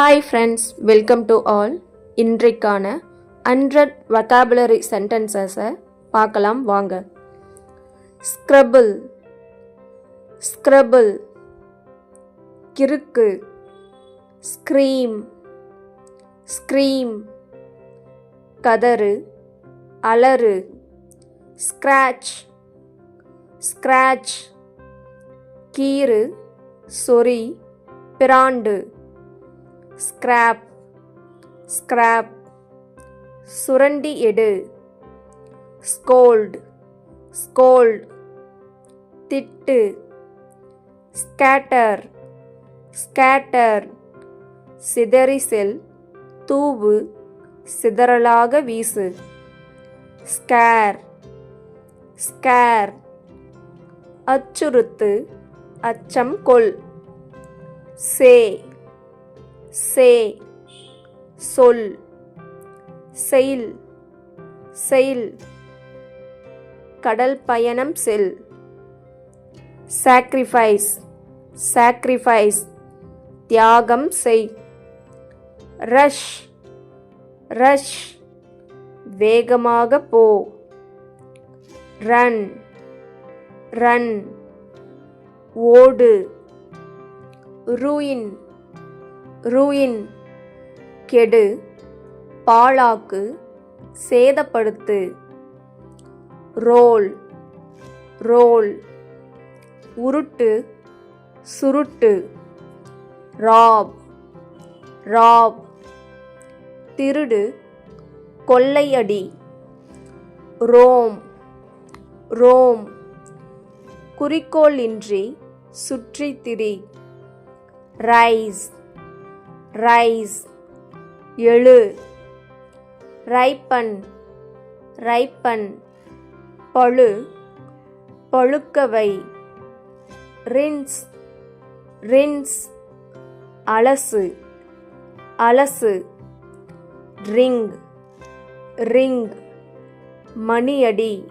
Hi friends, welcome to all. இன்றைக்கான 100 vocabulary sentences-ஐ பார்க்கலாம் வாங்க. ஸ்க்ரபிள், ஸ்க்ரபிள், கிறுக்கு. ஸ்க்ரீம், ஸ்க்ரீம், கதறு, அலறு. ஸ்க்ராட்ச், ஸ்க்ராட்ச், கீறு, சொறி, பிராண்டு. ஸ்கிராப், ஸ்கிராப், சுரண்டி எடு. ஸ்கோல்ட், ஸ்கோல்ட், திட்டு. ஸ்கேட்டர், ஸ்கேட்டர், சிதறி செல், தூவு, சிதறலாக வீசு. ஸ்கேர், ஸ்கேர், அச்சுறுத்து, அச்சம் கொள். சே, சே, சொல். செயில், செயில், கடல் பயணம் செல். சாக்ரிஃபைஸ், சாக்ரிஃபைஸ், தியாகம் செய். ரஷ், ரஷ், வேகமாக போ. ரன், ரன், ஓடு. ரூயின், ரூயின், கெடு, பாழாக்கு, சேதப்படுத்து. ரோல், ரோல், உருட்டு, சுருட்டு. ராப், ராப், திருடு, கொள்ளையடி. ரோம், ரோம், குறிக்கோளின்றி சுற்றி திரி. ரைஸ், ரைஸ், எழு. ரைப்பன், ரைப்பன், பழு, பழுக்கவை. ரின்ஸ், ரின்ஸ், அலசு, அலசு. ரிங், ரிங், மணியடி.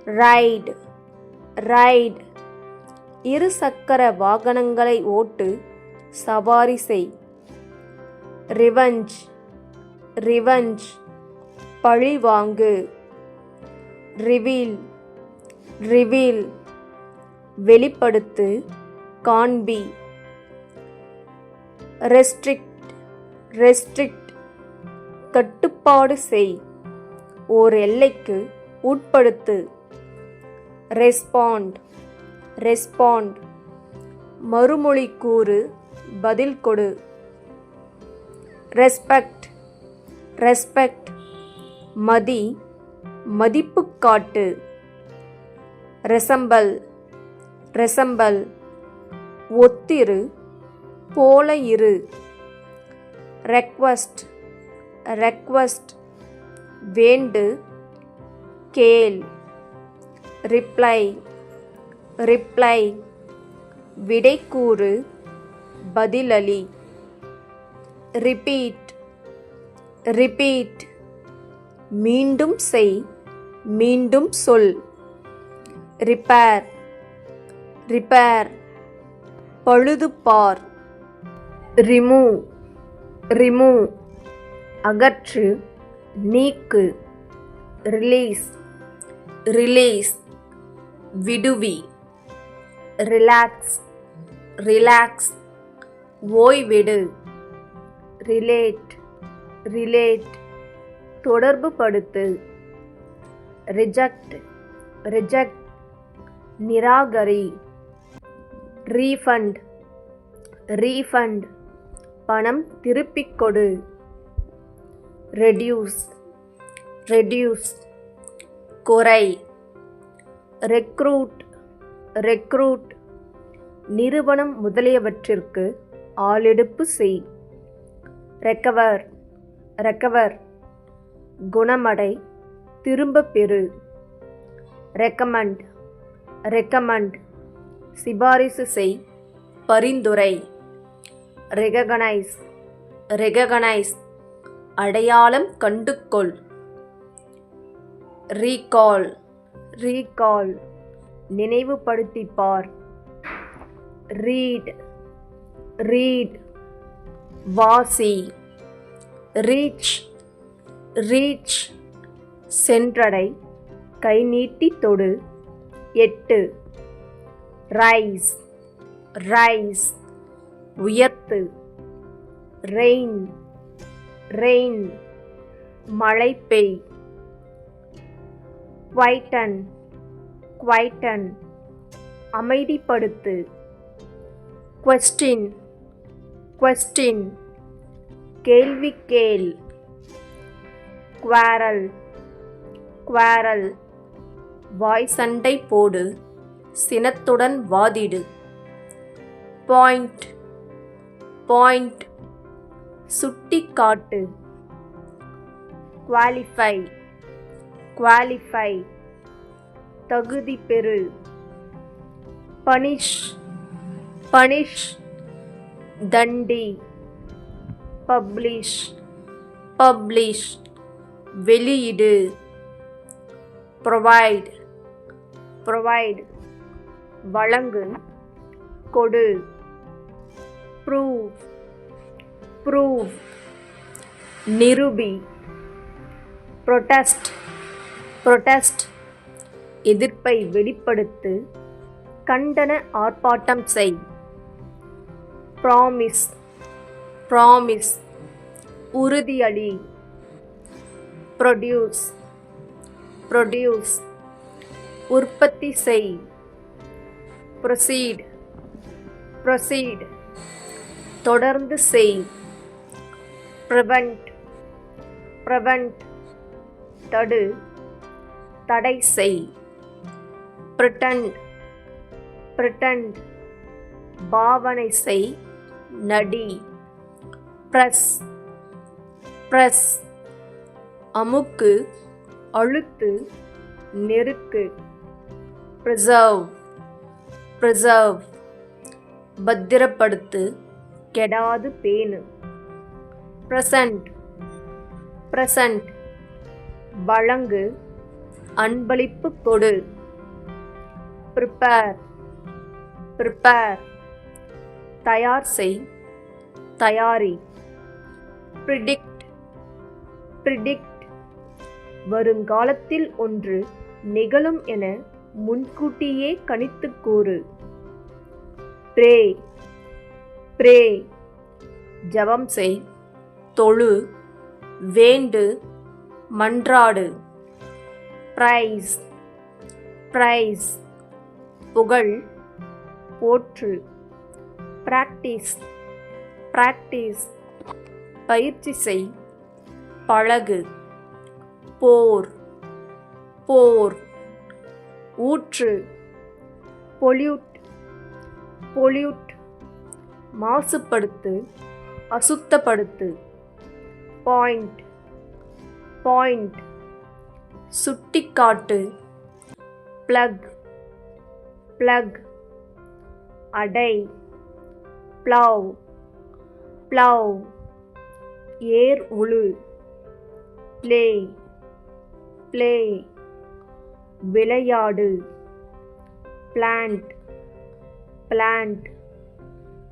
ரைட், ரைட், இரு சக்கர வாகனங்களை ஓட்டு, சவாரி செய். ரிவஞ்ச், ரிவஞ்ச், பழி வாங்கு. ரிவீல், ரிவீல், வெளிப்படுத்து, காண்பி. ரெஸ்ட்ரிக்ட், ரெஸ்ட்ரிக்ட், கட்டுப்பாடு செய், ஓர் எல்லைக்கு உட்படுத்து. ரெஸ்பாண்ட், ரெஸ்பாண்ட், மறுமொழி கூறு, பதில் கொடு. ரெஸ்பெக்ட், ரெஸ்பெக்ட், மதி, மதிப்பு காட்டு. ரெசம்பல், ரெசம்பல், ஒத்திரு, போல இரு. ரெக்வஸ்ட், ரெக்வஸ்ட், வேண்டு, கேள். ரிப்ளை, ரிப்ளை, விடை கூறு, பதிலளி. ரிப்பீட், ரிப்பீட், மீண்டும் செய், மீண்டும் சொல். ரிப்பேர், ரிப்பேர், பழுது பார். ரிமூவ், ரிமூவ், அகற்று, நீக்கு. ரிலீஸ், ரிலீஸ், விடுவி. ரிலாக்ஸ், ரிலாக்ஸ், ஓய்வெடு. ரிலேட், ரிலேட், தொடர்பு படுத்து. ரிஜெக்ட், ரிஜெக்ட், நிராகரி. ரீஃபண்ட், ரீஃபண்ட், பணம் திருப்பிக் கொடு. ரெடியூஸ், ரெடியூஸ், குறை. ரெக்ரூட், ரெக்ரூட், நிறுவனம் முதலியவற்றிற்கு ஆளெடுப்பு செய். ரெக்கவர், ரெக்கவர், குணமடை, திரும்பப் பெறு. ரெக்கமெண்ட், ரெக்கமெண்ட், சிபாரிசு செய், பரிந்துரை. ரெககனைஸ், ரெககனைஸ், அடையாளம் கண்டுகொள். ரீகால், ரீகால், நினைவுபடுத்திப் பார். ரீட், ரீட், வாசி. ரீச் ரீச் சென்றடை, கை நீட்டி தொடு. எட்டு. ரைஸ் ரைஸ் உயர்த்து. ரெயின் ரெயின் மழை பெய். குவைட்டன் குவைட்டன் அமைதிப்படுத்து. கொஸ்டின் கொஸ்டின் கேள்வி கேள். குவாரல் குவாரல் வாய் சண்டை போடு, சினத்துடன் வாதிடு. பாயிண்ட் பாயிண்ட் சுட்டி காட்டு. குவாலிஃபை குவாலிஃபை தகுதி பெறு. பனிஷ் பனிஷ் தண்டி. பப்ளிஷ் பப்ளிஷ் வெளியிடு. ப்ரொவைட் ப்ரொவைட் வழங்கு, கொடு. ப்ரூவ் ப்ரூவ் நிரூபி. ப்ரொடெஸ்ட் ப்ரொடெஸ்ட் எதிர்ப்பை வெளிப்படுத்து, கண்டன ஆர்ப்பாட்டம் செய். ப்ராமிஸ் ப்ராமிஸ் உறுதியளி. ப்ரொடியூஸ் ப்ரொடியூஸ் உற்பத்தி செய். ப்ரொசீட் ப்ரொசீட் தொடர்ந்து செய். ப்ரிவென்ட் ப்ரிவென்ட் தடு, தடை செய். பிரிட்டண்ட் பிரிட்டண்ட் பாவனை செய், நடி. பிரஸ் பிரஸ் அமுக்கு, அழுத்து, நெருக்கு. ப்ரிசர்வ் ப்ரிசர்வ் பத்திரப்படுத்து, கெடாது பேணு. ப்ரெசன்ட் ப்ரெசன்ட் வழங்கு, அன்பளிப்பு கொடு. ப்ரிப்பேர் ப்ரிப்பேர் தயார் செய், தயாரி. ப்ரிடிக்ட் ப்ரிடிக்ட் வருங்காலத்தில் ஒன்று நிகழும் என முன்கூட்டியே கணித்துக் கூறு. ப்ரே ப்ரே ஜெபம் செய், தொழு, வேண்டு, மன்றாடு. பிரைஸ் பிரைஸ் புகழ், போற்று. பிராக்டிஸ் பிராக்டிஸ் பயிற்சி செய், பழகு. போர் போர் ஊற்று. பொல்யூட் பொல்யூட் மாசுபடுத்து, அசுத்தப்படுத்து. பாயிண்ட் பாயிண்ட் சுட்டிக்காட்டு. பிளக் பிளக் அடை. ப்ளவ் ப்ளவ் ஏர் உழு. ப்ளே ப்ளே விளையாடு. பிளான்ட் பிளான்ட்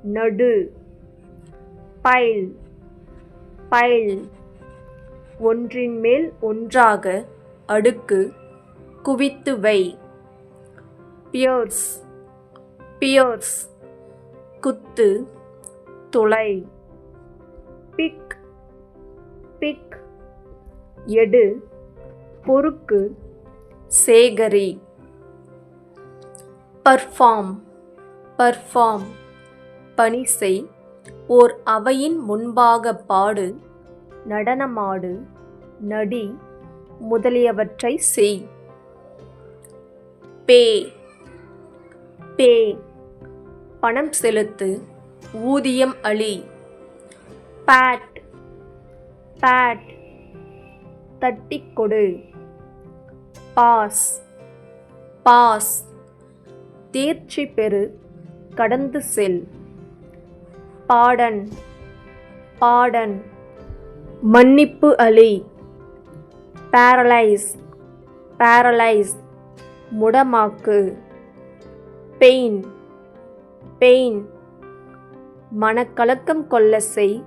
நடு. பைல் பைல் ஒன்றின் மேல் ஒன்றாக அடுக்கு, குவித்து வை. பியர்ஸ் பியர்ஸ் குத்து, துளை. பிக் பிக் எடு, பொறுக்கு, சேகரி. பர்ஃபார்ம் பர்ஃபார்ம் பணி செய், ஓர் அவையின் முன்பாக பாடு, நடனமாடு, நடி முதலியவற்றை செய். பே பே பணம் செலுத்து, ஊதியம் அளி. பேட் பேட் தட்டிக் கொடு. பாஸ் பாஸ் தேர்ச்சி பெறு, கடந்து செல். பாடன் பாடன் மன்னிப்பு அளி. பேரலைஸ் பேரலைஸ் முடமாக்கு. பெயின் பெயின் மனக்கலக்கம் கொள்ள செய்,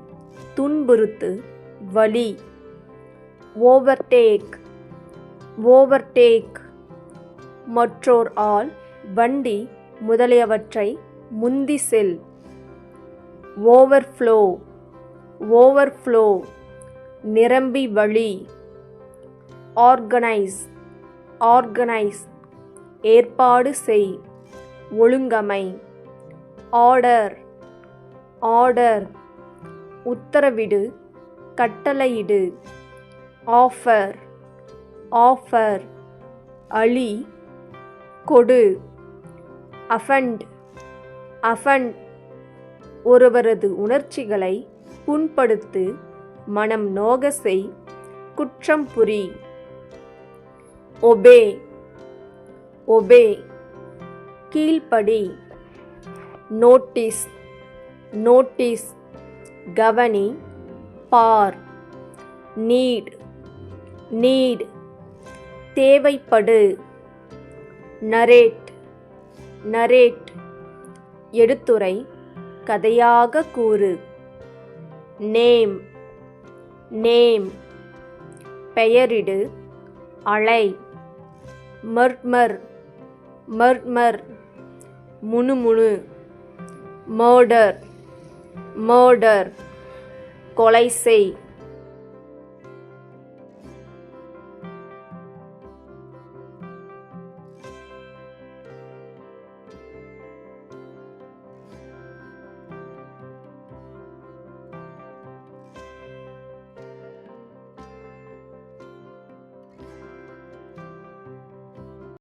துன்புறுத்து வழி. ஓவர்டேக் ஓவர்டேக் மற்றோர் ஆள் வண்டி முதலியவற்றை முந்தி செல். ஓவர்ஃப்ளோ ஓவர்ஃப்ளோ நிரம்பி வழி. ஆர்கனைஸ் ஆர்கனைஸ் ஏற்பாடு செய் ஒழுங்கமை. ஆர்டர் ஆர்டர் உத்தரவிடு கட்டளையிடு. ஆஃபர் ஆஃபர் அளி கொடு. அஃபண்ட் அஃபண்ட் ஒருவரது உணர்ச்சிகளை புண்படுத்து மனம் நோக செய் குற்றம் புரி. ஒபே ஒபே கீழ்ப்படி. நோட்டீஸ் நோட்டீஸ் கவனி பார். நீட் நீட் தேவைப்படு. நரேட் நரேட் எடுத்துரை கதையாக கூறு. நேம் நேம் பெயரிடு அழை. மர்மர் மர்மர் முணுமுணு. மர்டர் மர்டர் கொலை செய்.